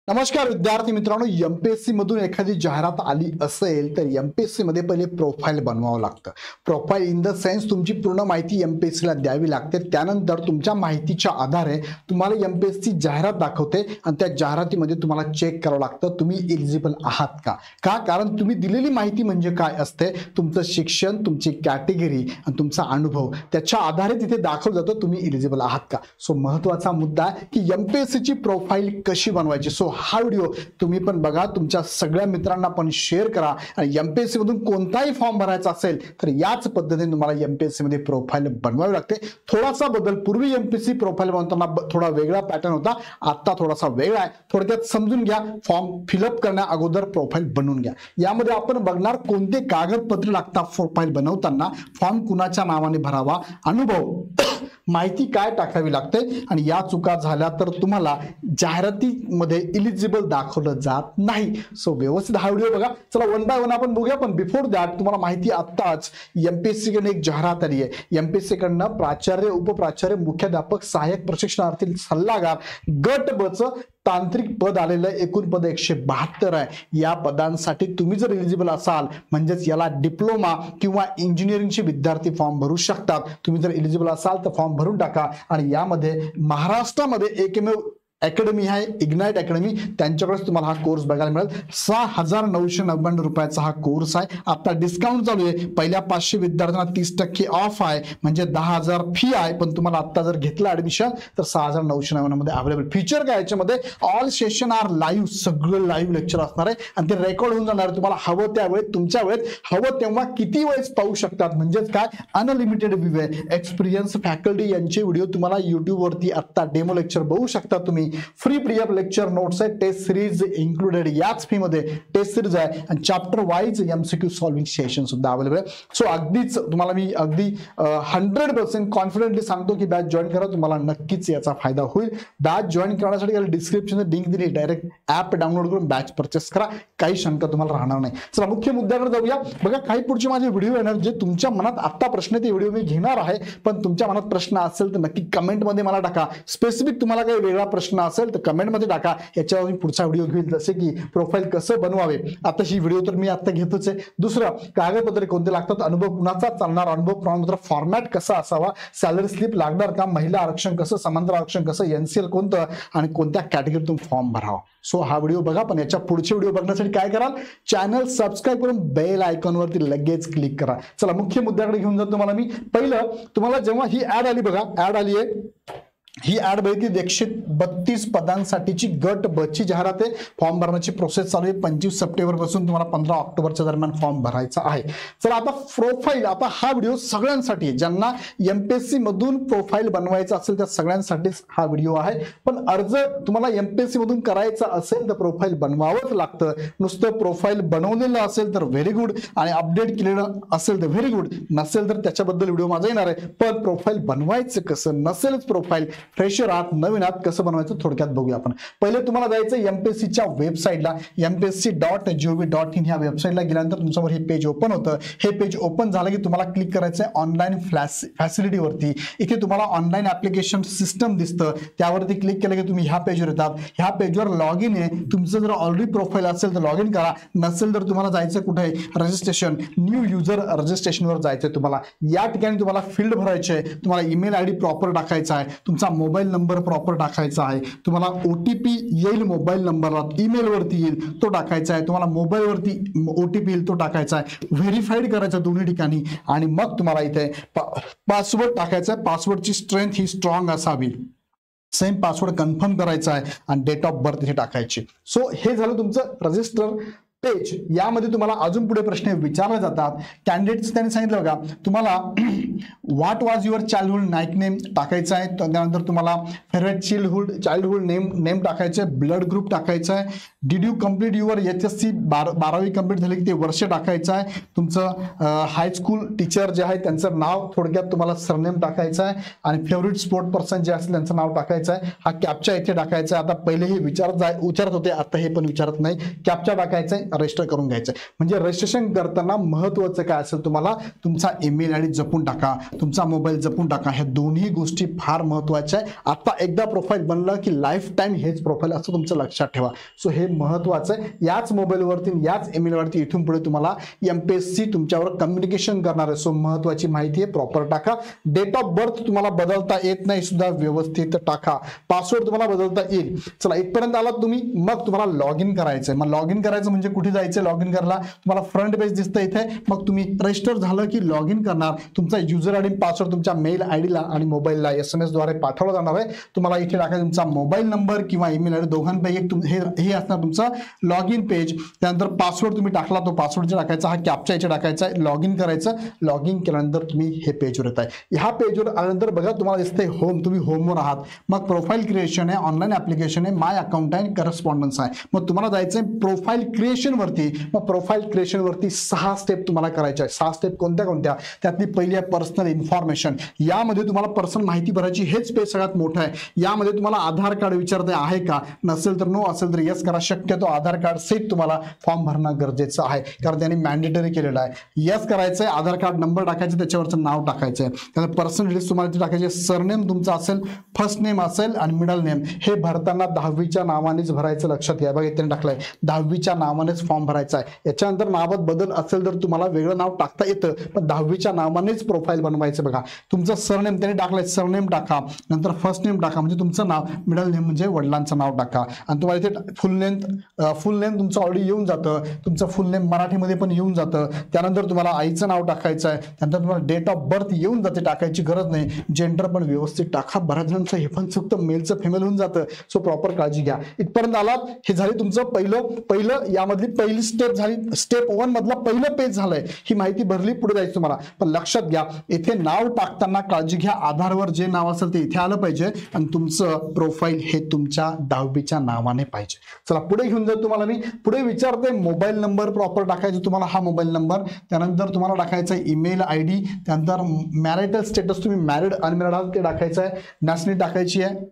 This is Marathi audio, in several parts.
नमस्कार विद्यार्थी मित्रांनो, एमपीएससी मधून एखादी जाहिरात आली असेल तर एमपीएससी मध्ये पहिले प्रोफाइल बनवावं लागतं। प्रोफाइल इन द सेन्स तुमची पूर्ण माहिती एमपीएससी ला द्यावी लागते। त्यानंतर तुमच्या माहितीच्या आधारे तुम्हाला एमपीएससी जाहिरात दाखवते आणि त्या जाहिरातीमध्ये तुम्हाला चेक करावं लागतं तुम्ही एलिजिबल आहात का। कारण तुम्ही दिलेली माहिती म्हणजे काय असते, तुमचं शिक्षण, तुमची कॅटेगरी आणि तुमचा अनुभव, त्याच्या आधारे तिथे दाखवलं जातं तुम्ही एलिजिबल आहात का। सो महत्त्वाचा मुद्दा आहे की एमपीएससी ची प्रोफाइल कशी बनवायची। सो हा व्हिडिओ तुम्ही पण बघा, तुमच्या सगळ्या मित्रांना पण शेअर करा आणि एमपीएससी मधून कोणताही फॉर्म भरायचा असेल तर याच पद्धतीने तुम्हाला एमपीएससी मध्ये प्रोफाइल बनवावी लागते। थोडासा बदल, पूर्वी एमपीएससी प्रोफाइल बनवताना थोडा वेगळा पॅटर्न होता, आता थोडासा वेगळा आहे। थोडक्यात समजून घ्या, फॉर्म फिलअप करण्या अगोदर प्रोफाइल बनवून घ्या। यामध्ये आपण बघणार कोणते कागदपत्र लागतात प्रोफाइल बनवताना, फॉर्म कुणाच्या नावाने भरावा, अनुभव, माहिती काय टाकावी लागते आणि या चुका झाल्या तर तुम्हाला जाहिरातीमध्ये एलिजिबल दाखवलं जात नाही। सो व्यवस्थित हा व्हिडिओ बघा। चला वन बाय वन आपण बघूया, पण बिफोर दॅट तुम्हाला माहिती आत्ताच एमपीएससी कडे एक जाहिरात आली आहे। एमपीएससी कडनं प्राचार्य, उपप्राचार्य, मुख्याध्यापक, सहाय्यक प्रशिक्षणार्थी, सल्लागार, गट ब चं तांत्रिक पद आलेलं, एकूण पद 172 आहे। या पदांसाठी तुम्ही जर एलिजिबल असाल म्हणजेच याला डिप्लोमा किंवा इंजिनिअरिंगचे विद्यार्थी फॉर्म भरू शकतात। तुम्ही जर एलिजिबल असाल तर फॉर्म भरून टाका आणि यामध्ये महाराष्ट्रामध्ये एकमेव अकॅडमी आहे इग्नाइट अकॅडमी, त्यांच्याकडेच तुम्हाला हा कोर्स बघायला मिळेल। 6,999 रुपयाचा हा कोर्स आहे। आता डिस्काउंट चालू आहे, पहिल्या 500 विद्यार्थ्यांना 30% ऑफ आहे, म्हणजे 10,000 फी आहे। पण तुम्हाला आता जर घेतलं ऍडमिशन तर 6,999 मध्ये अवेलेबल। फीचर काय याच्यामध्ये, ऑल सेशन आर लाईव्ह, सगळं लाईव्ह लेक्चर असणार आहे आणि ते रेकॉर्ड होऊन जाणार आहे। तुम्हाला हवं त्या वेळेत, तुमच्या वेळेत, हवं तेव्हा किती वेळेस पाहू शकतात। म्हणजेच काय, अनलिमिटेड व्ह्यू आहे। एक्सपिरियन्स फॅकल्टी यांचे व्हिडिओ तुम्हाला युट्यूब वरती आता डेमो लेक्चर बघू शकता तुम्ही। फ्री पीडीएफ लेक्चर नोट्स आहे, टेस्ट सिरीज इन्क्लुडेड, याच फी मध्ये टेस्ट सिरीज आहे आणि chapter wise MCQ solving session सुद्धा अवेलेबल आहे। सो अगदीच तुम्हाला मी 100% कॉन्फिडेंटली सांगतो की बॅच जॉईन करा, तुम्हाला नक्कीच याचा फायदा होईल। बॅच जॉईन करण्यासाठी याला डिस्क्रिप्शन लिंक दिली, डायरेक्ट ऍप डाउनलोड करून बॅच परचेस करा, काही शंका तुम्हाला राहणार नाही। चला मुख्य मुद्द्याकडे जाऊया। बघा, काही पुढचे माझे व्हिडिओ येणार जे तुमच्या मनात आता प्रश्न ते व्हिडिओ मी घेणार आहे, पण तुमच्या मनात प्रश्न असेल तर नक्की कमेंट मध्ये मला टाका। स्पेसिफिक तुम्हाला काही वेगळा प्रश्न असेल तर कमेंट मध्ये टाका, याच्यावर मी पुढचा व्हिडिओ घेईल, जसे की प्रोफाइल कसं बनवावे। आता ही व्हिडिओ तर मी आता घेतोच आहे। दुसरं, कागदपत्रे कोणते लागतात, अनुभव कुणाचा चालणार, अनुभव प्रमाणपत्र फॉर्मॅट कसा असावा, सॅलरी स्लिप लागणार का, महिला आरक्षण कसं, समांतर आरक्षण कसं, एनसीएल कोणतं आणि कोणत्या कॅटेगरीतून फॉर्म भरावा। सो हा व्हिडिओ बघा, पण याच्या पुढचे व्हिडिओ बघण्यासाठी काय कराल, चॅनल सबस्क्राईब करून बेल आयकॉन वरती लगेच क्लिक करा। चला मुख्य मुद्द्याकडे घेऊन जातो तुम्हाला मी। पहिलं, तुम्हाला जेव्हा ही ऍड आली, बघा ऍड आली आहे, ही ऍड बघितली, 132 पदांसाठीची गट ब ची जाहिरात आहे। फॉर्म भरण्याची प्रोसेस चालू आहे। 25 सप्टेंबर पासून तुम्हाला 15 ऑक्टोबरच्या दरम्यान फॉर्म भरायचा आहे। चला आता प्रोफाइल, आता हा व्हिडिओ सगळ्यांसाठी, ज्यांना एमपीएससी मधून प्रोफाइल बनवायचं असेल त्या सगळ्यांसाठीच हा व्हिडिओ आहे। पण अर्ज तुम्हाला एमपीएससी मधून करायचा असेल तर प्रोफाइल बनवावंच लागतं। नुसतं प्रोफाइल बनवलेलं असेल तर व्हेरी गुड आणि अपडेट केलेलं असेल तर व्हेरी गुड, नसेल तर त्याच्याबद्दल व्हिडिओ माझा येणार आहे। पण प्रोफाइल बनवायचं कसं, नसेलच प्रोफाइल, फ्रेशर आहात, नवीन आहात, कसं बनवायचं थोडक्यात बघूया आपण। पहिले तुम्हाला जायचं एमपीएससीच्या वेबसाईटला, mpsc.gov.in ह्या वेबसाईटला गेल्यानंतर तुमच्यावर हे पेज ओपन होतं। हे पेज ओपन झालं की तुम्हाला क्लिक करायचं आहे ऑनलाईन फॅसिलिटी वरती। इथे तुम्हाला ऑनलाईन ऍप्लिकेशन सिस्टम दिसतं, त्यावरती क्लिक केलं की तुम्ही ह्या पेजवर येतात। ह्या पेजवर लॉग इन आहे, तुमचं जर ऑलरेडी प्रोफाइल असेल तर लॉग इन करा, नसेल तर तुम्हाला जायचं कुठे, रजिस्ट्रेशन, न्यू युजर रजिस्ट्रेशनवर जायचं तुम्हाला। या ठिकाणी तुम्हाला फील्ड भरायचे आहे, तुम्हाला ईमेल आयडी प्रॉपर टाकायचा आहे, तुमचा मोबाईल नंबर प्रॉपर टाकायचा आहे, तुम्हाला ओटीपी येईल मोबाईल नंबरला, ईमेल वरती येईल तो टाकायचा आहे, तुम्हाला मोबाईल वरती ओटीपी येईल तो टाकायचा आहे, व्हेरीफाईड करायचा दोन्ही ठिकाणी आणि मग तुम्हाला इथे पासवर्ड टाकायचा आहे। पासवर्डची स्ट्रेंथ ही स्ट्रॉंग असावी, सेम पासवर्ड कन्फर्म करायचा आहे आणि डेट ऑफ बर्थ इथे टाकायची। सो हे झालं तुमचं रजिस्टर पेज। यामध्ये तुम्हाला अजून पुढे प्रश्न विचारले जातात। कॅन्डिडेट्स त्यांनी सांगितलं बघा, तुम्हाला what was your childhood Naik name टाकायचं आहे, त्यानंतर तुम्हाला फेवरेट चाइल्डहुड नेम टाकायचं आहे, ब्लड ग्रुप टाकायचं आहे, did you complete your HSC 12वी कम्प्लीट झाली की ते वर्ष टाकायचं आहे, तुमचं हायस्कूल टीचर जे आहे त्यांचं नाव, थोडक्यात तुम्हाला सरनेम टाकायचं आहे आणि फेवरेट स्पोर्ट पर्सन जे असेल त्यांचं नाव टाकायचं आहे। हा कॅप्चा इथे टाकायचा आहे। आता पहिले हे विचारत होते, आता हे पण विचारत नाही, कॅप्चा टाकायचा आहे, रजिस्टर करून घ्यायचं। म्हणजे रजिस्ट्रेशन करताना महत्त्वाचं काय असेल, तुम्हाला तुमचा ईमेल आयडी जपून टाका, तुमचा मोबाईल जपून टाका. ह्या दोन्ही गोष्टी फार महत्त्वाच्या आहे. आता एकदा प्रोफाईल बनलं की लाईफ टाईम हेच प्रोफाईल असं तुमचं लक्षात ठेवा. सो हे महत्त्वाचं आहे. याच मोबाईलवरती याच ईमेलवरती इथून पुढे तुम्हाला MPSC तुमच्यावर कम्युनिकेशन करणार आहे. सो महत्त्वाची माहिती आहे, प्रॉपर टाका. डेट ऑफ बर्थ तुम्हाला बदलता येत नाही सुद्धा, व्यवस्थित टाका. पासवर्ड तुम्हाला बदलता येईल. चला इथपर्यंत आलात तुम्ही. मग तुम्हाला लॉग इन करायचं आहे. मग लॉग इन करायचं म्हणजे कुठे जायचं लॉग इन करायला? तुम्हाला फ्रंट पेज दिसतं इथे. मग तुम्ही रजिस्टर झालं की लॉग इन करणार. तुमचा युजर आयडी पासवर्ड तुमच्या मेल आयडीला आणि मोबाईलला SMS द्वारे पाठवला जाणार आहे. तुम्हाला इथे टाकायचं तुमचा मोबाईल नंबर किंवा ईमेल आयडी दोघांपैकी हे असणार तुमचं लॉग इन पेज. त्यानंतर पासवर्ड तुम्ही टाकला, तो पासवर्ड टाकायचा, हा कॅप्चा इथे टाकायचा आहे, लॉग इन करायचं. लॉग इन केल्यानंतर तुम्ही हे पेजवर येत आहे. ह्या पेजवर आल्यानंतर बघा तुम्हाला दिसतंय होम. तुम्ही होमवर आहात. मग प्रोफाईल क्रिएशन आहे, ऑनलाईन ऍप्लिकेशन आहे, माय अकाउंट आहे, करस्पॉन्डन्स आहे. मग तुम्हाला जायचंय प्रोफाईल क्रिएशन वरती. मग प्रोफाईल क्रिएशन वरती 6 स्टेप तुम्हाला करायच्या आहे. 6 स्टेप कोणत्या कोणत्या? त्यातली पहिली आहे पर्सनल इन्फॉर्मेशन. यामध्ये तुम्हाला पर्सनल माहिती भरायची. हेच पेज सगळ्यात मोठं आहे. यामध्ये तुम्हाला आधार कार्ड विचारते आहे का? नसेल तर नो, असेल तर येस करा. शक्यतो आधार कार्ड सहित तुम्हाला फॉर्म भरणं गरजेचं आहे, कारण त्यांनी मॅन्डेटरी केलेलं आहे. येस करायचं आहे. आधार कार्ड नंबर टाकायचं, त्याच्यावरचं नाव टाकायचं आहे. त्यानंतर पर्सनल डिटेल्स तुम्हाला इथे टाकायचे. सरनेम तुमचा असेल, फर्स्ट नेम असेल आणि मिडल नेम. हे भरताना 10वीच्या नावानेच भरायचं, लक्षात घ्या. बघा इथे टाकलंय 10वीच्या नावानेच फॉर्म भरायचा आहे. याच्यानंतर नावात बदल असेल तर तुम्हाला वेगळं नाव टाकता येतं, पण 10वीच्या नावानेच प्रोफाईल बनवायचं. बघा तुमचं सरनेम त्यांनी टाकलंय, सरनेम टाका. नंतर फर्स्ट नेम टाका म्हणजे तुमचं नाव, मिडल नेम म्हणजे वडिलांचं नाव टाका. आणि तुम्हाला इथे फुल नेम तुमचं ऑलरेडी येऊन जातं. तुमचं फुल नेम मराठीमध्ये पण येऊन जातं. त्यानंतर तुम्हाला आईचं नाव टाकायचं आहे. त्यानंतर तुम्हाला डेट ऑफ बर्थ येऊन जाते, टाकायची गरज नाही. जेंडर पण व्यवस्थित टाका. बऱ्याच जणांचं हे पण चुकतं, मेलचं फिमेल होऊन जातं. सो प्रॉपर काळजी घ्या. इथपर्यंत आलात, हे झाली तुमचं पहिलं यामधली पहिली स्टेप झाली. स्टेप 1 मधला पहिलं पेज झालंय. ही माहिती भरली, पुढे जायचं तुम्हाला. पण लक्षात घ्या, इथे नाव टाकताना काळजी घ्या. आधारवर जे नाव असेल ते इथे आलं पाहिजे आणि तुमचं प्रोफाईल हे तुमच्या 10वीच्या नावाने पाहिजे. चला पुढे घेऊन जातो तुम्हाला. मी पुढे विचारते मोबाईल नंबर प्रॉपर टाकायचा तुम्हाला, हा मोबाईल नंबर. त्यानंतर तुम्हाला टाकायचा ईमेल आयडी. त्यानंतर मॅरिटल स्टेटस, तुम्ही मॅरिड अनमॅरिड आहात ते टाकायचं आहे. नॅशनॅलिटी टाकायची आहे.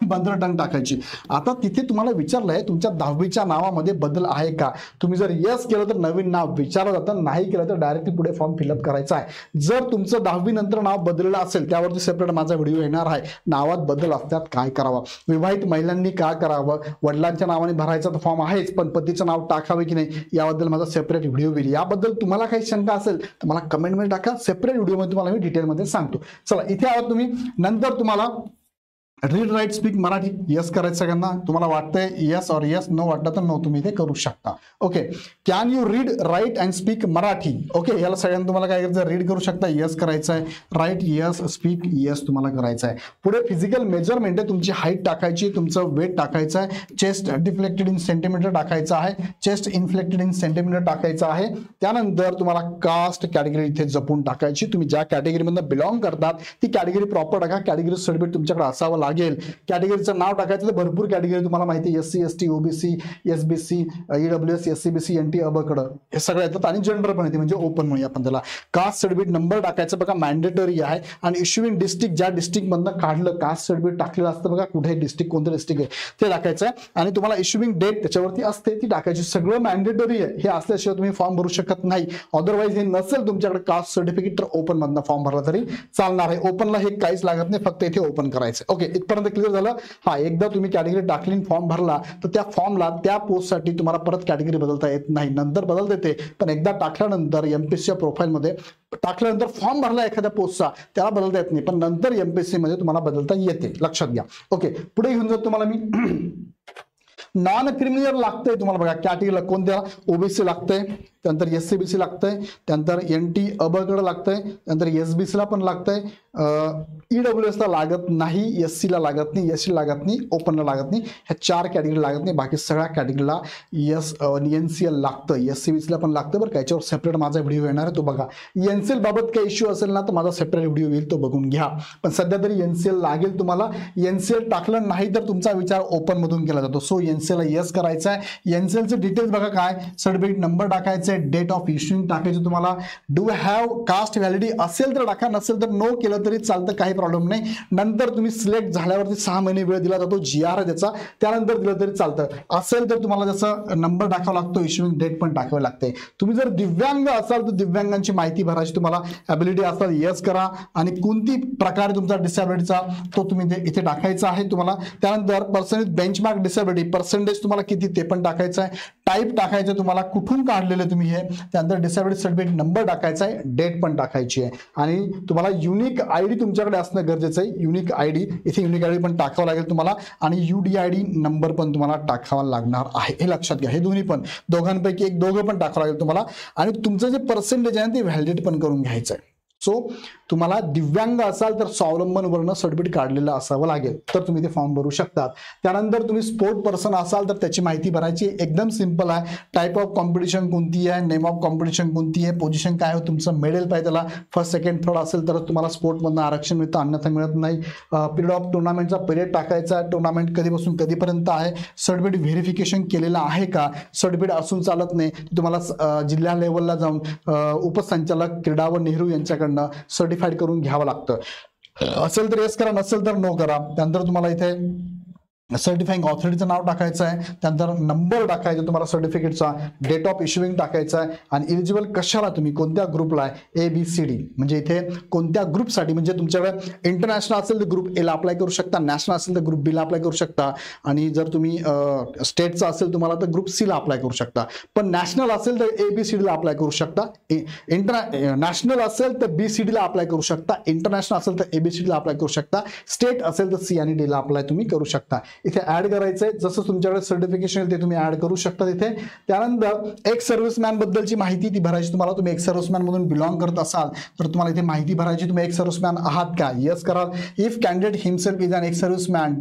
बंदरटंग टाकायची. आता तिथे तुम्हाला विचारलंय तुमच्या 10वीच्या नावामध्ये बदल आहे का? तुम्ही जर येस केलं तर नवीन नाव विचारलं जातं, नाही केलं तर डायरेक्टली पुढे फॉर्म फिलअप करायचा आहे. जर तुमचं 10वी नंतर नाव बदललेलं असेल, त्यावरती सेपरेट माझा व्हिडिओ येणार आहे. नावात बदल असतात, काय करावं, विवाहित महिलांनी काय करावं, वडिलांच्या नावाने भरायचा तर फॉर्म आहेच, पण पतीचं नाव टाकावे की नाही याबद्दल माझा सेपरेट व्हिडिओ येईल. याबद्दल तुम्हाला काही शंका असेल तर मला कमेंटमध्ये टाका. सेपरेट व्हिडिओमध्ये तुम्हाला मी डिटेलमध्ये सांगतो. चला इथे आहात तुम्ही. नंतर तुम्हाला read write speak Marathi yes करायचं सगळ्यांना. तुम्हाला वाटतंय यस और यस, नो वाटलं तर नो, तुम्ही ते करू शकता. Okay. Can you read write and speak Marathi? Okay. याला सगळ्यांना तुम्हाला काय करायचं, रीड करू शकता, यस करायचं आहे. राईट यस, स्पीक यस तुम्हाला करायचं आहे. पुढे फिजिकल मेजरमेंट आहे, तुमची हाईट टाकायची, तुमचं वेट टाकायचं आहे. चेस्ट डिफ्लेक्टेड इन सेंटीमीटर टाकायचं आहे. चेस्ट इन्फ्लेक्टेड इन सेंटीमीटर टाकायचं आहे. त्यानंतर तुम्हाला कास्ट कॅटेगरी इथे जपून टाकायची. तुम्ही ज्या कॅटेगरीमधून बिलॉंग करतात ती कॅटेगरी प्रॉपर टाका. कॅटेगरी सर्टिफिकेट तुमच्याकडे असावं लागेल. कॅटेगरीचं नाव टाकायचं. तर भरपूर कॅटेगरी तुम्हाला माहिती आहे, SC ST OBC SBC EWS SCBC NT अबकड हे सगळं येतात आणि जनरल पण येते, म्हणजे ओपन म्हणूया आपण त्याला. कास्ट सर्टिफिकेट नंबर टाकायचं बघा, मॅन्डेटरी आहे. आणि इश्युइंग डिस्ट्रिक्ट, ज्या डिस्ट्रिक्ट मधनं काढलं कास्ट सर्टिफिकेट टाकलेलं असतं बघा, कुठे डिस्ट्रिक्ट कोणतं डिस्ट्रिक्ट आहे ते टाकायचं आहे. आणि तुम्हाला इश्युइंग डेट त्याच्यावरती असते ती टाकायची. सगळं मॅन्डेटरी आहे. हे असल्याशिवाय तुम्ही फॉर्म भरू शकत नाही. अदरवाईज हे नसेल तुमच्याकडे कास्ट सर्टिफिकेट तर ओपन मधनं फॉर्म भरला तरी चालणार आहे. ओपनला हे काहीच लागत नाही, फक्त इथे ओपन करायचं. ओके. इथपर्यंत क्लिअर झालं. हा एकदा तुम्ही कॅटेगरी टाकली, फॉर्म भरला तर त्या फॉर्मला त्या पोस्टसाठी तुम्हाला परत कॅटेगरी बदलता येत नाही. नंतर बदलता येते, पण एकदा टाकल्यानंतर MPSCच्या प्रोफाईलमध्ये टाकल्यानंतर फॉर्म भरला एखाद्या पोस्टचा त्याला बदलता येत नाही, पण नंतर MPSC मध्ये तुम्हाला बदलता येते, लक्षात घ्या. ओके. पुढे घेऊन जातो तुम्हाला मी. नॉन क्रिमिनल लागतंय तुम्हाला बघा, कॅटेगरीला कोणत्या, OBC लागतंय, त्यानंतर SCBC लागतंय, त्यानंतर NT अबकड लागतंय, त्यानंतर SBC ला पण लागतंय, EWS ला लागत नाही, SC ला लागत नाही, SC लागत नाही, ओपनला लागत नाही. ह्या 4 कॅटेगरी लागत नाही. बाकी सगळ्या कॅटेगरीला NCL लागतं. SCBC ला पण लागतं बरं. याच्यावर सेपरेट माझा व्हिडिओ येणार आहे, तो बघा. NCL बाबत काही इश्यू असेल ना तर माझा सेपरेट व्हिडिओ येईल, तो बघून घ्या. पण सध्या तरी NCL लागेल तुम्हाला. NCL टाकलं नाही तर तुमचा विचार ओपन मधून केला जातो. सो NCL ला यस करायचा आहे. NCL चे डिटेल्स बघा काय, सर्टिफिकेट नंबर टाकायचे, टाकायचं आहे, डेट ऑफ इश्यूइंग टाकायचं तुम्हाला, डू हॅव कास्ट व्हॅलिडिटी असेल तर टाका, नसेल तर नो केलं तरी चालतं, काही प्रॉब्लेम नाही. नंतर तुम्ही सिलेक्ट झाल्यावरती 6 महिने वेळ दिला जातो, GR त्याचा, त्यानंतर दिलं तरी चालतं. असेल तर तुम्हाला जसं नंबर टाकावा लागतो, इश्यूइंग डेट पण टाकावी लागते. तुम्ही जर दिव्यांग असाल तर दिव्यांगांची माहिती भरायची तुम्हाला ॲबिलिटी असेल येस करा, आणि कोणती प्रकार तुमचा डिसॅबिलिटीचा तो तुम्ही इथे टाकायचा आहे तुम्हाला. त्यानंतर पर्सेंटेज बेंचमार्क डिसॅबिलिटी पर्सेंटेज तुम्हाला किती ते पण टाकायचं आहे. टाईप टाकायचं तुम्हाला, कुठून काढलेलं तुम्ही हे. त्यानंतर डिसॅबिलिटी सर्टिफिकेट नंबर टाकायचा आहे, डेट पण टाकायची आहे, आणि तुम्हाला युनिक आयडी तुमच्याकडे असणं गरजेचं आहे. युनिक आयडी इथे युनिक आयडी पण टाकावं लागेल तुम्हाला, आणि UDID नंबर पण तुम्हाला टाकावा लागणार आहे. हे लक्षात घ्या, हे दोन्ही पण दोघांपैकी दोघं पण टाकावं लागेल तुम्हाला. आणि तुमचं जे पर्सेंटेज आहे ते व्हॅलिडेट पण करून घ्यायचं आहे. सो तुम्हाला दिव्यांग असाल तर स्वावलंबन वर्ण सर्टिफिकेट काढलेलं असावं लागेल, तर तुम्ही ते फॉर्म भरू शकतात. त्यानंतर तुम्ही स्पोर्ट पर्सन असाल तर त्याची माहिती भरायची, एकदम सिंपल आहे. टाईप ऑफ कॉम्पिटिशन कोणती आहे, नेम ऑफ कॉम्पिटिशन कोणती आहे, पोझिशन काय आहे, तुमचं मेडल पाहिजे त्याला, फर्स्ट सेकंड थर्ड असेल तर तुम्हाला स्पोर्टमधनं आरक्षण मिळतं, अन्यथा मिळत नाही. पिरियड ऑफ टुर्नामेंटचा पिरियड टाकायचा, टुर्नामेंट कधीपासून कधीपर्यंत आहे, सर्टिफिकेट व्हेरिफिकेशन केलेलं आहे का, सर्टिफिकेट असून चालत नाही, तुम्हाला जिल्हा लेवलला जाऊन उपसंचालक क्रीडा व नेहरू यांच्याकडनं सर्टिफाईड करून घ्यावं लागतं. असेल तर येस करा, नसेल तर नो करा. त्यानंतर तुम्हाला इथे सर्टिफाईंग ऑथॉरिटीचं नाव टाकायचं आहे, त्यानंतर नंबर टाकायचा तुम्हाला सर्टिफिकेटचा, डेट ऑफ इश्युइंग टाकायचा आहे, आणि एलिजिबल कशाला तुम्ही कोणत्या ग्रुपला आहे, ABCD, म्हणजे इथे कोणत्या ग्रुपसाठी, म्हणजे तुमच्याकडे इंटरनॅशनल असेल तर ग्रुप A ला अप्लाय करू शकता, नॅशनल असेल तर ग्रुप B ला अप्लाय करू शकता, आणि जर तुम्ही स्टेटचा असेल तुम्हाला तर ग्रुप C ला अप्लाय करू शकता. पण नॅशनल असेल तर ABCD ला अप्लाय करू शकता, नॅशनल असेल तर BCD ला अप्लाय करू शकता, इंटरनॅशनल असेल तर ABCD ला अप्लाय करू शकता, स्टेट असेल तर C आणि D ला अप्लाय तुम्ही करू शकता. इथे ऍड करायचंय, जसं तुमच्याकडे सर्टिफिकेशन ते तुम्ही ऍड करू शकता इथे. त्यानंतर एक्स सर्व्हिसमॅन बद्दलची माहिती ती भरायची तुम्हाला. तुम्ही एक्स सर्व्हिसमॅन मधून बिलॉंग करत असाल तर तुम्हाला इथे माहिती भरायची, तुम्ही एक्स सर्व्हिसमॅन आहात का, येस कराल. If candidate himself is an ex serviceman,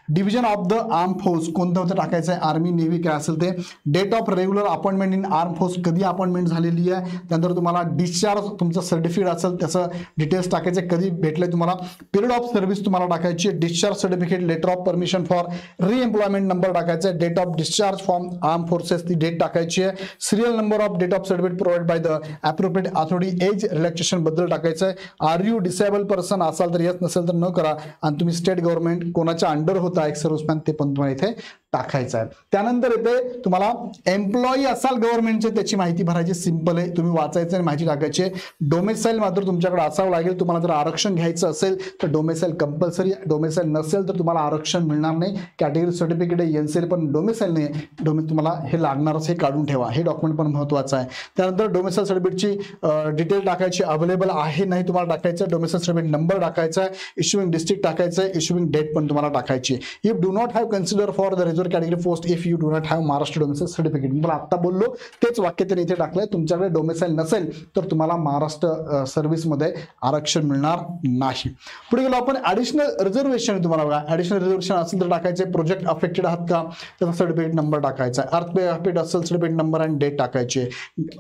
division of the arm force कोणतं होतं टाकायचं आहे, आर्मी नेव्ही काय असेल ते. Date of regular appointment in arm force, कधी अपॉइंटमेंट झालेली आहे. त्यानंतर तुम्हाला डिस्चार्ज तुमचं सर्टिफिकेट असेल त्याचं डिटेल्स टाकायचे, कधी भेटले तुम्हाला. पिरियड ऑफ सर्व्हिस तुम्हाला टाकायची, discharge certificate, letter of permission for reemployment number टाकायचा आहे, date of discharge from arm forces ती डेट टाकायची आहे, serial number of date of certificate provide by the appropriate authority, age relaxation बद्दल टाकायचं आहे. आर यू डिसेबल पर्सन असाल तर येस, नसेल तर न करा. आणि तुम्ही स्टेट गव्हर्नमेंट कोणाच्या अंडर होता एक्स सर्व्हिसमॅन ते पण तुम्हाला इथे टाकायचं आहे. त्यानंतर इथे तुम्हाला एम्प्लॉई असाल गव्हर्नमेंटचे त्याची माहिती भरायची, सिंपल आहे, तुम्ही वाचायचं आणि माहिती टाकायची. डोमेसाईल मात्र तुमच्याकडे असावं लागेल. तुम्हाला जर आरक्षण घ्यायचं असेल तर डोमेसाईल कंपल्सरी, डोमेसाईल नसेल तर तुम्हाला आरक्षण मिळणार नाही. कॅटेगरी सर्टिफिकेट आहे NCL पण डोमेसाईल नाही, तुम्हाला हे लागणारच, हे काढून ठेवा, हे डॉक्युमेंट पण महत्त्वाचं आहे. त्यानंतर डोमेसाईल सर्टिफिकेटची डिटेल टाकायची, अवेलेबल आहे नाही तुम्हाला टाकायचं, डोमेसाईल सर्टिफिकेट नंबर टाकायचा आहे, इश्युइंग डिस्ट्रिक्ट टाकायचं आहे, इश्युइंग डेट पण तुम्हाला टाकायची. If do not have consider for the category post if you do not have Maharashtra domicile certificate. मी आता बोललो तेच वाक्य त्यांनी इथे टाकलंय, तुमच्याकडे डोमेसाईल नसेल तर तुम्हाला महाराष्ट्र सर्व्हिसमध्ये आरक्षण मिळणार नाही. पुढे गेलो आपण, ऍडिशनल रिझर्वेशन तुम्हाला बघा, ऍडिशनल रिझर्वेशन असेल तर टाकायचे, प्रोजेक्ट अफेक्टेड आहात का त्याचा सर्टिफिकेट नंबर टाकायचा, अर्थ अफेक्ट असेल सर्टिफिकेट नंबर आणि डेट टाकायचे,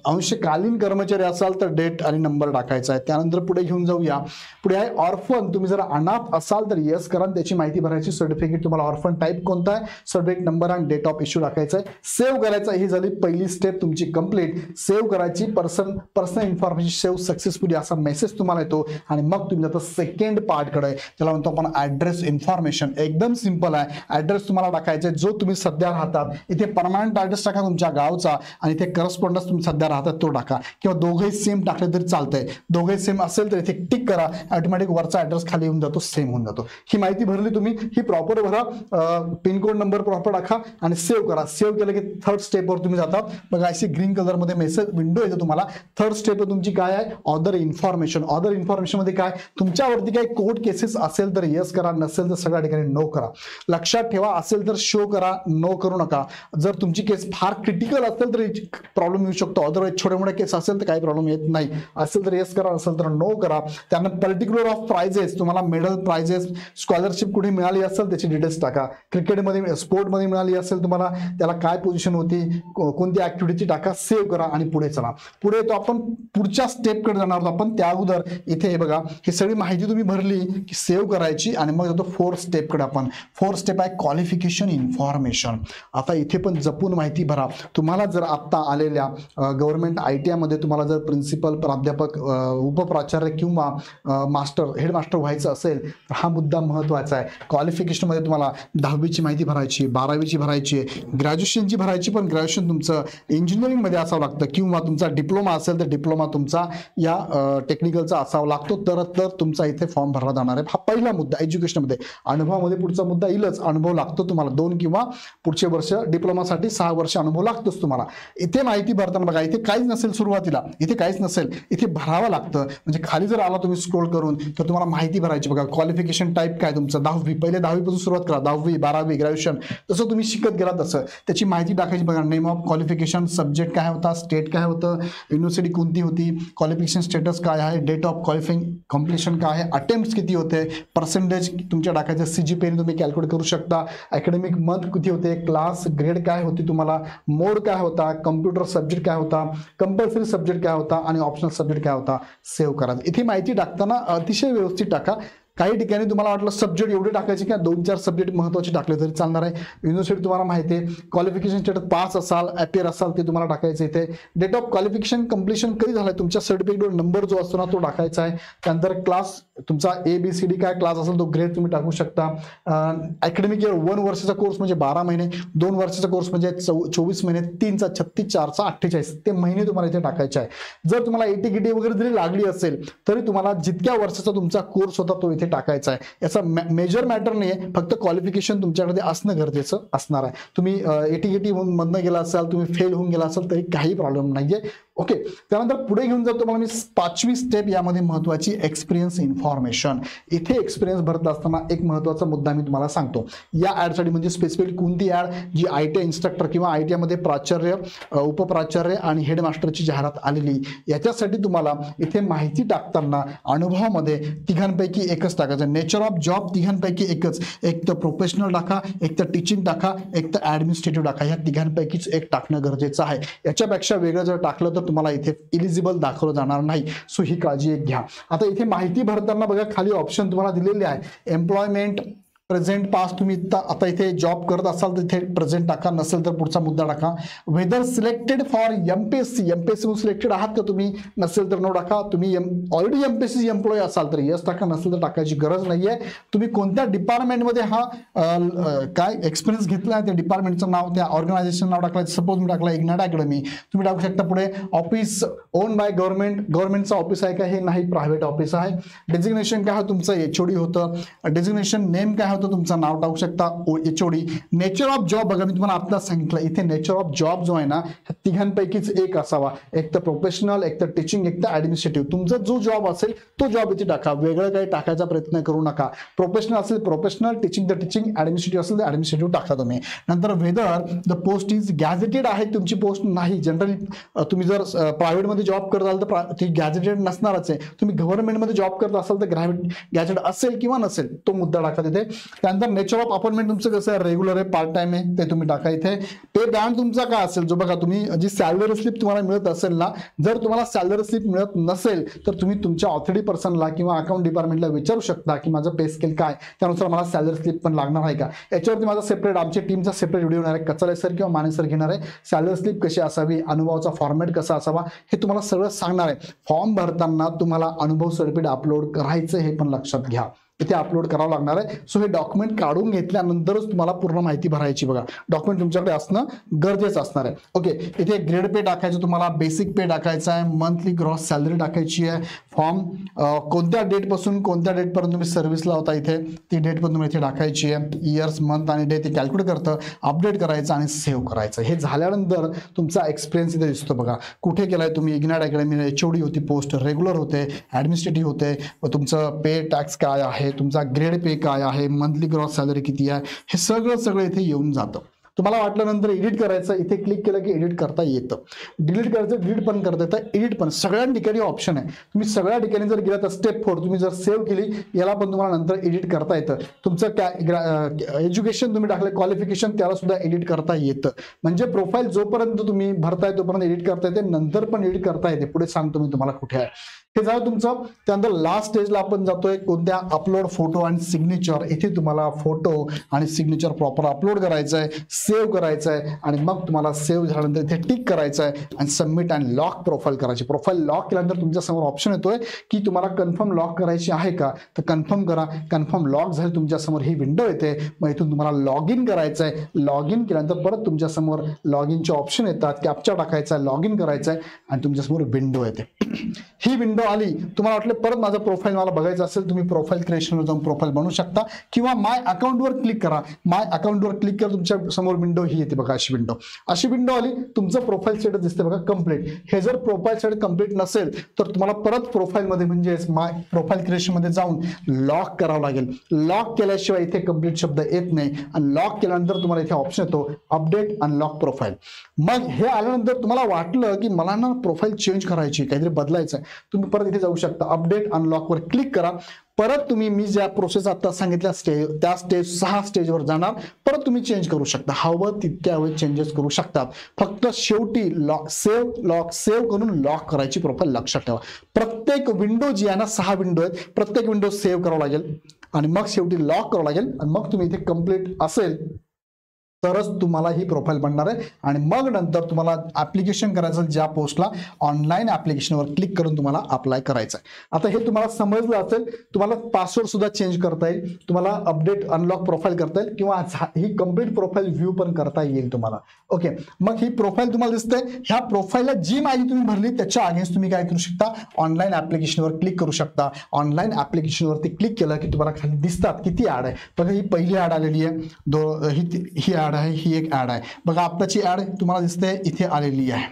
अंशकालीन कर्मचारी असाल तर डेट आणि नंबर टाकायचा आहे. त्यानंतर पुढे घेऊन जाऊया, पुढे आहे ऑर्फन, तुम्ही जर अनाथ असाल तर येस करा, त्याची माहिती भरायची, सर्टिफिकेट तुम्हाला ऑर्फन टाईप कोणता आहे, सर्टिफिकेट नंबर आणि डेट ऑफ इश्यू टाकायचं आहे, सेव्ह करायचं. ही झाली पहिली स्टेप तुमची कंप्लीट, सेव्ह करायची, पर्सनल इन्फॉर्मेशन सेव्ह सक्सेसफुली असा मेसेज तुम्हाला येतो. आणि मग तुम्ही जाता सेकंड पार्ट कडे, त्याला म्हणतो आपण ऍड्रेस इन्फॉर्मेशन. एकदम सिंपल आहे, ऍड्रेस तुम्हाला टाकायचा जो तुम्ही सध्या राहतात, इथे परमनंट ऍड्रेस टाका तुमच्या गावचा, आणि इथे करस्पॉन्डन्स तुम्ही सध्या राहतात तो टाका, किंवा दोघेही सेम टाकले तरी चालतंय. दोघे सेम असेल तर इथे टिक करा, ऑटोमॅटिक वरचा ऍड्रेस खाली येऊन जातो, सेम होऊन जातो. ही माहिती भरली तुम्ही, ही प्रॉपर भरा, पिनकोड नंबर प्रॉपर टाका आणि सेव्ह करा. सेव्ह केलं की थर्ड स्टेपवर तुम्ही जातात बघा, अशी ग्रीन कलर मध्ये मेसेज विंडो येतो तुम्हाला. थर्ड स्टेप तुमची काय आहे, ऑदर इन्फॉर्मेशन. ऑदर इन्फॉर्मेशन मध्ये काय, तुमच्यावरती काही कोर्ट केसेस असेल तर येस करा, नसेल तर सगळ्या ठिकाणी नो करा. लक्षात ठेवा, असेल तर शो करा, नो करू नका. जर तुमची केस फार क्रिटिकल असेल तर प्रॉब्लेम येऊ शकतो, अदरवाईज छोटे मोठे केस असेल तर काही प्रॉब्लेम येत नाही. असेल तर येस करा, असेल तर नो करा. त्यानंतर पर्टिक्युलर ऑफ प्राइजेस, तुम्हाला मेडल प्राइजेस स्कॉलरशिप कुठे मिळाली असेल त्याची डिटेल्स टाका. क्रिकेटमध्ये स्पोर्ट रिपोर्टमध्ये मिळाली असेल तुम्हाला, त्याला काय पोझिशन होती, कोणती ऍक्टिव्हिटी टाका, सेव्ह करा आणि पुढे चला. पुढे येतो आपण पुढच्या स्टेपकडे जाणार आहोत आपण. त्या अगोदर इथे हे बघा, ही सगळी माहिती तुम्ही भरली की सेव्ह करायची आणि मग येतो फोर्थ स्टेपकडे आपण. फोर्थ स्टेप आहे क्वालिफिकेशन इन्फॉर्मेशन. आता इथे पण जपून माहिती भरा. तुम्हाला जर आत्ता आलेल्या गव्हर्नमेंट ITI मध्ये तुम्हाला जर प्रिन्सिपल, प्राध्यापक, उपप्राचार्य किंवा मास्टर, हेडमास्टर व्हायचं असेल तर हा मुद्दा महत्त्वाचा आहे. क्वालिफिकेशनमध्ये तुम्हाला 10वीची माहिती भरायची, 12वीची भरायची, ग्रॅज्युएशनची भरायची, पण ग्रॅज्युएशन तुमचं इंजिनिअरिंगमध्ये असावं लागतं किंवा तुमचा डिप्लोमा असेल तर डिप्लोमा तुमचा या टेक्निकलचा असावा लागतो, तर तुमचा इथे फॉर्म भरला जाणार आहे. हा पहिला मुद्दा एज्युकेशनमध्ये. अनुभवामध्ये पुढचा मुद्दा येईलच, अनुभव लागतो तुम्हाला 2 किंवा पुढचे वर्ष डिप्लोमासाठी 6 वर्ष अनुभव लागतोच तुम्हाला. इथे माहिती भरताना बघा, इथे काहीच नसेल सुरुवातीला, इथे काहीच नसेल, इथे भरावं लागतं. म्हणजे खाली जर आला तुम्ही स्क्रोल करून तर तुम्हाला माहिती भरायची बघा. क्वालिफिकेशन टाईप काय तुमचं, 10वी, पहिले 10वी पासून सुरुवात करा, 10वी, 12वी, ग्रॅज्युएशन, तसं तुम्ही शिकत गेला तसं त्याची माहिती टाकायची बघा. नेम ऑफ क्वालिफिकेशन, सब्जेक्ट काय होता, स्टेट काय होतं, युनिव्हर्सिटी कोणती होती, क्वालिफिकेशन स्टेटस काय आहे, डेट ऑफ क्वालिफाईंग कम्प्लिशन काय आहे, अटेम्प्ट किती होते, पर्सेंटेज तुमच्या टाकायचं, CGPA तुम्ही कॅल्क्युलेट करू शकता, अकॅडमिक मंथ किती होते, क्लास ग्रेड काय होती तुम्हाला, मोड काय होता, कम्प्युटर सब्जेक्ट काय होता, कंपल्सरी सब्जेक्ट काय होता आणि ऑप्शनल सब्जेक्ट काय होता, सेव्ह करा. इथे माहिती टाकताना अतिशय व्यवस्थित टाका. काही ठिकाणी तुम्हाला वाटलं सब्जेक्ट एवढे टाकायचे की 2-4 सब्जेक्ट महत्त्वाचे टाकले तरी चालणार आहे. युनिव्हर्सिटी तुम्हाला माहिती आहे, क्वालिफिकेशन स्टेटस पास असाल, अपियर असाल ते तुम्हाला टाकायचं इथे. डेट ऑफ क्वालिफिकेशन कम्प्लिशन कधी झालं तुमच्या सर्टिफिकेटवर नंबर जो असतो ना तो टाकायचा आहे. त्यानंतर क्लास तुमचा ABCD काय क्लास असेल तो ग्रेड तुम्ही टाकू शकता. अकॅडमिक इयर 1 वर्षाचा कोर्स म्हणजे 12 महिने, 2 वर्षाचा कोर्स म्हणजे 24 महिने, 3चा 36, 4चा 48 ते महिने तुम्हाला इथे टाकायचे आहे. जर तुम्हाला AT-KT वगैरे जरी लागली असेल तरी तुम्हाला जितक्या वर्षाचा तुमचा कोर्स होता तो इथे टाकायचा आहे. याचा मेजर मॅटर नाही आहे, फक्त क्वालिफिकेशन तुमच्याकडे असणं गरजेचं असणार आहे. तुम्ही AT-KT मधनं गेला असाल, तुम्ही फेल होऊन गेला असाल तरी काही प्रॉब्लेम नाहीये. ओके, त्यानंतर पुढे घेऊन जातो मला मी 5वी स्टेप यामध्ये महत्त्वाची एक्सपिरियन्स इन्फॉर्मेशन. इथे एक्सपिरियन्स भरत असताना एक महत्त्वाचा मुद्दा मी तुम्हाला सांगतो. या ॲडसाठी म्हणजे स्पेसिफिकली कोणती ॲड जी ITI इन्स्ट्रक्टर किंवा ITI मध्ये प्राचार्य, उपप्राचार्य आणि हेडमास्टरची जाहिरात आलेली, याच्यासाठी तुम्हाला इथे माहिती टाकताना अनुभवामध्ये तिघांपैकी एकच टाकायचं. नेचर ऑफ जॉब तिघांपैकी एकच, एक तर प्रोफेशनल टाका, एक तर टीचिंग टाका, एक तर ॲडमिनिस्ट्रेटिव्ह टाका. ह्या तिघांपैकीच एक टाकणं गरजेचं आहे. याच्यापेक्षा वेगळं जर टाकलं तर तुम्हाला इथे इलिजिबल दाखवलं जाणार नाही. सो ही काळजी एक घ्या. आता इथे माहिती भरताना बघा खाली ऑप्शन तुम्हाला दिलेले आहे. Employment, present, past. तुम्ही आता इथे जॉब करत असाल तर इथे प्रेझेंट टाका, नसेल तर पुढचा मुद्दा टाका. Whether selected for MPSC, MPSC selected आहात का तुम्ही, नसेल तर नो टाका. तुम्ही ऑलरेडी MPSC एम्प्लॉय असाल तर यस टाका, नसेल तर टाकायची गरज नाहीये. तुम्ही कोणत्या डिपार्टमेंटमध्ये हा काय एक्सपिरियन्स घेतला आहे त्या डिपार्टमेंटचं नाव, त्या ऑर्गनायझेशन नाव टाकलं. सपोज मी टाकला इग्नाइट अकॅडमी, तुम्ही टाकू शकता. पुढे ऑफिस ओन बाय गव्हर्नमेंट, गव्हर्नमेंटचं ऑफिस आहे का, हे नाही, प्रायव्हेट ऑफिस आहे. डेजिग्नेशन काय तुमचं HOD होतं. डेजिग्नेशन नेम काय तुमचं नाव टाकू शकता HOD. नेचर ऑफ जॉब बघा, मी तुम्हाला आत्ताच सांगितलं इथे नेचर ऑफ जॉब जो आहे ना तिघांपैकीच एक असावा. एक तर प्रोफेशनल, एक तर टीचिंग, एक तर ऍडमिनिस्ट्रेटिव्ह. तुमचा जो जॉब असेल तो जॉब इथे टाका, वेगळं काही टाकायचा प्रयत्न करू नका. प्रोफेशनल असेल प्रोफेशनल, टीचिंग तर टीचिंग, ऍडमिनिस्ट्रेटिव्ह असेल तर ऍडमिनिस्ट्रेटिव्ह टाका तुम्ही. नंतर whether the post is gazetted आहे तुमची पोस्ट नाही. जनरली तुम्ही जर प्रायव्हेटमध्ये जॉब करत असाल तर ती गॅझेटेड नसणारच आहे. तुम्ही गव्हर्नमेंटमध्ये जॉब करत असाल तर गॅझेट असेल किंवा नसेल तो मुद्दा टाका तिथे. त्यानंतर नेचर ऑफ अपॉइंटमेंट तुमचं कसं आहे, रेग्युलर आहे, पार्ट टाइम आहे, ते तुम्ही टाका इथे. पे बँड तुमचा काय असेल, जो बघा तुम्ही जी सॅलरी स्लिप तुम्हाला मिळत असेल ना, जर तुम्हाला सॅलरी स्लिप मिळत नसेल तर तुम्ही तुमच्या ऑथॉरिटी पर्सनला किंवा अकाउंट डिपार्टमेंटला विचारू शकता की माझं पे स्केल काय, त्यानुसार मला सॅलरी स्लिप पण लागणार आहे का. याच्यावरती माझा सेपरेट, आमच्या टीमचा सेपरेट व्हिडिओ होणार आहे. कचाले सर किंवा माने सर घेणार आहे. सॅलरी स्लिप कशी असावी, अनुभवाचा फॉर्मॅट कसा असावा हे तुम्हाला सगळं सांगणार आहे. फॉर्म भरताना तुम्हाला अनुभव सर्टिफिकेट अपलोड करायचं हे पण लक्षात घ्या. इथे अपलोड करावं लागणार आहे. सो हे डॉक्युमेंट काढून घेतल्यानंतरच तुम्हाला पूर्ण माहिती भरायची. बघा डॉक्युमेंट तुमच्याकडे असणं गरजेचं असणार आहे. ओके, इथे ग्रेड पे टाकायचं, तुम्हाला बेसिक पे टाकायचा आहे, मंथली ग्रॉस सॅलरी टाकायची आहे. फॉर्म कोणत्या डेट पासून कोणत्या डेट पर्यंत तुम्ही सर्व्हिसला होता इथे ती डेट पण तुम्ही इथे टाकायची आहे. इयर्स, मंथ आणि डे ते कॅल्क्युलेट करतं, अपडेट करायचं आणि सेव्ह करायचं. हे झाल्यानंतर तुमचा एक्सपिरियन्स इथे दिसतो बघा. कुठे केलाय तुम्ही, इग्नाइट अकॅडमी HOD होती पोस्ट, रेग्युलर होते, ऍडमिनिस्ट्रेटिव्ह होते, तुमचं पे टॅक्स काय आहे, तुमचा ग्रेड पे काय आहे, मंथली ग्रॉस सॅलरी किती आहे, हे सगळं इथे येऊन जातं. तुम्हाला वाटल्यानंतर एडिट करायचं, इथे क्लिक केलं की एडिट करता येतं. डिलीट करायचं, डिलीट पण करता येतं, एडिट पण, सगळ्या ठिकाणी ऑप्शन आहे. तुम्ही सगळ्या ठिकाणी जर गेला तर स्टेप 4 तुम्ही जर सेव्ह केली, याला पण तुम्हाला नंतर एडिट करता येतं. तुमचं एज्युकेशन तुम्ही टाकलं, क्वालिफिकेशन, त्याला सुद्धा एडिट करता येतं. म्हणजे प्रोफाईल जोपर्यंत तुम्ही भरताय तोपर्यंत एडिट करता येते, नंतर पण एडिट करता येते. पुढे सांगतो मी तुम्हाला कुठे आहे हे झालं तुमचं. त्यानंतर लास्ट स्टेजला आपण जातोय कोणत्या, अपलोड फोटो आणि सिग्नेचर. इथे तुम्हाला फोटो आणि सिग्नेचर प्रॉपर अपलोड करायचं आहे, सेव्ह करायचं आहे आणि मग तुम्हाला सेव्ह झाल्यानंतर इथे टिक करायचं आहे आणि सबमिट अँड लॉक प्रोफाईल करायची. प्रोफाईल लॉक केल्यानंतर तुमच्या समोर ऑप्शन येतोय की तुम्हाला कन्फर्म लॉक करायची आहे का, तर कन्फर्म करा. कन्फर्म लॉक झाली तुमच्या समोर ही विंडो येते. मग इथून तुम्हाला लॉग इन करायचं आहे. लॉग इन केल्यानंतर परत तुमच्या समोर लॉग इनचे ऑप्शन येतात, कॅप्चा टाकायचा आहे, लॉग इन करायचं आहे आणि तुमच्या समोर विंडो येते. ही विंडो आली, तुम्हाला वाटलं परत माझं प्रोफाईल मला बघायचं असेल, तुम्ही प्रोफाईल क्रिएशनवर जाऊन प्रोफाईल बनवू शकता किंवा माय अकाउंटवर क्लिक करा. माय अकाउंटवर क्लिक करा, तुमच्या समोर विंडो ही येते बघा, अशी विंडो आली. तुमचं प्रोफाईल स्टेटस दिसते बघा, कंप्लीट. हे जर प्रोफाईल स्टेटस कंप्लीट नसेल तर तुम्हाला परत प्रोफाईलमध्ये म्हणजे माय प्रोफाईल क्रिएशनमध्ये जाऊन लॉक करावं लागेल. लॉक केल्याशिवाय इथे कंप्लीट शब्द येत नाही आणि लॉक केल्यानंतर तुम्हाला इथे ऑप्शन येतो अपडेट अनलॉक प्रोफाईल. मग हे आल्यानंतर तुम्हाला वाटलं की मला ना प्रोफाईल चेंज करायची, काहीतरी बदलायचं आहे, तुम्ही परत इथे जाऊ शकता, अपडेट अनलॉकवर क्लिक करा. परत तुम्ही मी ज्या प्रोसेस आता सांगितल्या त्या स्टेज 6 स्टेजवर जाणार. परत तुम्ही चेंज करू शकता, हवं तितक्या वेळ चेंजेस करू शकतात. फक्त शेवटी सेव्ह करून लॉक करायची प्रोफाईल. लक्षात ठेवा, प्रत्येक विंडो जी आहे ना, 6 विंडो आहेत, प्रत्येक विंडो सेव्ह करावं लागेल आणि मग शेवटी लॉक करावं लागेल आणि मग तुम्ही इथे कंप्लीट असेल तरच तुम्हाला ही प्रोफाईल बनणार आहे. आणि मग नंतर तुम्हाला ऍप्लिकेशन करायचं, ज्या पोस्टला ऑनलाईन ऍप्लिकेशनवर क्लिक करून तुम्हाला अप्लाय करायचं आहे. आता हे तुम्हाला समजलं असेल. तुम्हाला पासवर्ड सुद्धा चेंज करता येईल, तुम्हाला अपडेट अनलॉक प्रोफाईल करता येईल किंवा ही कंप्लीट प्रोफाईल व्ह्यू पण करता येईल तुम्हाला. ओके, मग ही प्रोफाईल तुम्हाला दिसते. ह्या प्रोफाईलला जी माहिती तुम्ही भरली त्याच्या अगेन्स्ट तुम्ही काय करू शकता, ऑनलाईन ऍप्लिकेशनवर क्लिक करू शकता. ऑनलाईन ऍप्लिकेशनवरती क्लिक केलं की तुम्हाला खाली दिसतात किती ऍड आहे बघा. ही पहिली ऍड आलेली आहे, ही ऍड आहे, ही एक ऍड आहे बघा. आत्ताची ऍड तुम्हाला दिसते इथे आलेली आहे.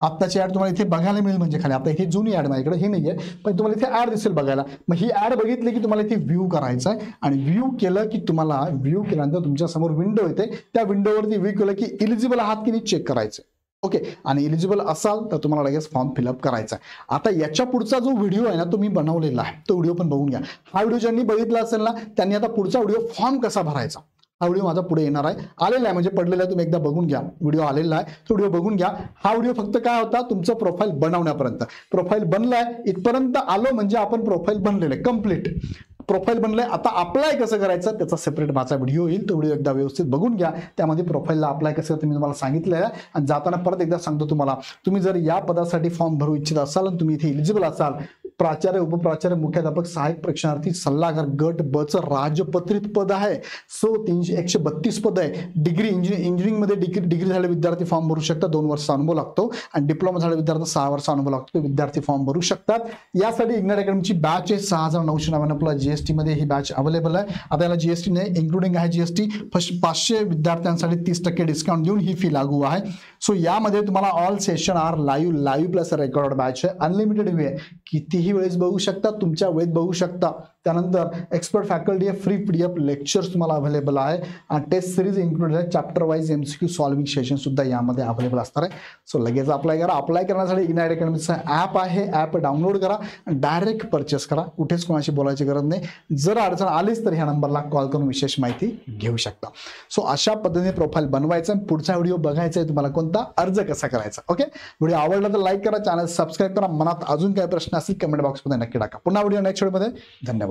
आत्ताची ऍड तुम्हाला इथे बघायला मिळेल, म्हणजे खाली आता इथे जुनी ऍड माझ्याकडे ही नाहीये, पण तुम्हाला इथे ऍड दिसेल बघायला. मग ही ऍड बघितली की तुम्हाला इथे व्ह्यू करायचं आहे आणि व्ह्यू केलं की तुम्हाला व्ह्यू केल्यानंतर तुमच्या समोर विंडो येते. त्या विंडोवरती व्ह्यू केलं की इलिजिबल आहात की नाही चेक करायचं. ओके, आणि इलिजिबल असाल तर तुम्हाला लगेच फॉर्म फिलअप करायचा आहे. आता याच्या पुढचा जो व्हिडिओ आहे ना, तो मी बनवलेला आहे, तो व्हिडिओ पण बघून घ्या. हा व्हिडिओ ज्यांनी बघितला असेल ना, त्यांनी आता पुढचा व्हिडिओ फॉर्म कसा भरायचा हा व्हिडिओ माझा पुढे येणार आहे, आलेला आहे, म्हणजे पडलेला आहे. तुम्ही एकदा बघून घ्या, व्हिडिओ आलेला आहे, तो व्हिडिओ बघून घ्या. हा व्हिडिओ फक्त काय होता, तुमचं प्रोफाईल बनवण्यापर्यंत. प्रोफाईल बनलाय इथपर्यंत आलो म्हणजे आपण प्रोफाईल बनलेलं आहे, कम्प्लीट प्रोफाईल बनलंय. आता अप्लाय कसं करायचं त्याचा सेपरेट माझा व्हिडिओ येईल, तो व्हिडिओ एकदा व्यवस्थित बघून घ्या. त्यामध्ये प्रोफाईलला अप्लाय कसं मी तुम्हाला सांगितलं आहे. आणि जाताना परत एकदा सांगतो तुम्हाला, तुम्ही जर या पदासाठी फॉर्म भरू इच्छित असाल आणि तुम्ही इथे इलिजिबल असाल, प्राचार्य, उपप्राचार्य, मुख्याध्यापक, सहाय्यक परीक्षार्थी, सल्लागार गट ब चं राजपत्रित पद आहे. 132 पद आहे. डिग्री इंजिनिअरिंगमध्ये डिग्री झालेले विद्यार्थी फॉर्म भरू शकतात, 2 वर्षाचा अनुभव लागतो. आणि डिप्लोमा झालेले विद्यार्थी 6 वर्षाचा अनुभव लागतो, विद्यार्थी फॉर्म भरू शकतात. यासाठी इग्नाइट अकॅडमीची बॅच आहे 6,999 जीएसटी मध्ये ही बॅच अवेलेबल आहे. आता याला जीएसटी नाही, इन्क्लुडिंग आहे जीएसटी. 500 विद्यार्थ्यांसाठी 30% डिस्काउंट देऊन ही फी लागू आहे. सो यामध्ये तुम्हाला all session are live plus record batch आहे. अनलिमिटेड वे आहे, कितीही वेळेस बघू शकता, तुमच्या वेळेत बघू शकता. त्यानंतर एक्सपर्ट फॅकल्टी आहे, फ्री पीडीएफ लेक्चर्स तुम्हाला अवेलेबल आहे आणि टेस्ट सिरीज इन्क्लुडेड आहे. Chapter wise MCQ solving session सुद्धा यामध्ये अवेलेबल असणार आहे. सो लगेच अप्लाय करा. अप्लाय करण्यासाठी इग्नाइट अकॅडमीचा ॲप आहे, ॲप डाउनलोड करा आणि डायरेक्ट परचेस करा. कुठेच कोणाशी बोलायची गरज नाही. जर अडचण आलीच तर ह्या नंबरला कॉल करून विशेष माहिती घेऊ शकता. सो अशा पद्धतीने प्रोफाईल बनवायचं. पुढचा व्हिडिओ बघायचा आहे तुम्हाला, कोणता, अर्ज कसा करायचा. ओके, व्हिडिओ आवडला तर लाईक करा, चॅनल सबस्क्राईब करा. मनात अजून काही प्रश्न असतील कमेंट बॉक्समध्ये नक्की टाका. पुन्हा व्हिडिओ नेक्स्ट व्हिडिओमध्ये. धन्यवाद.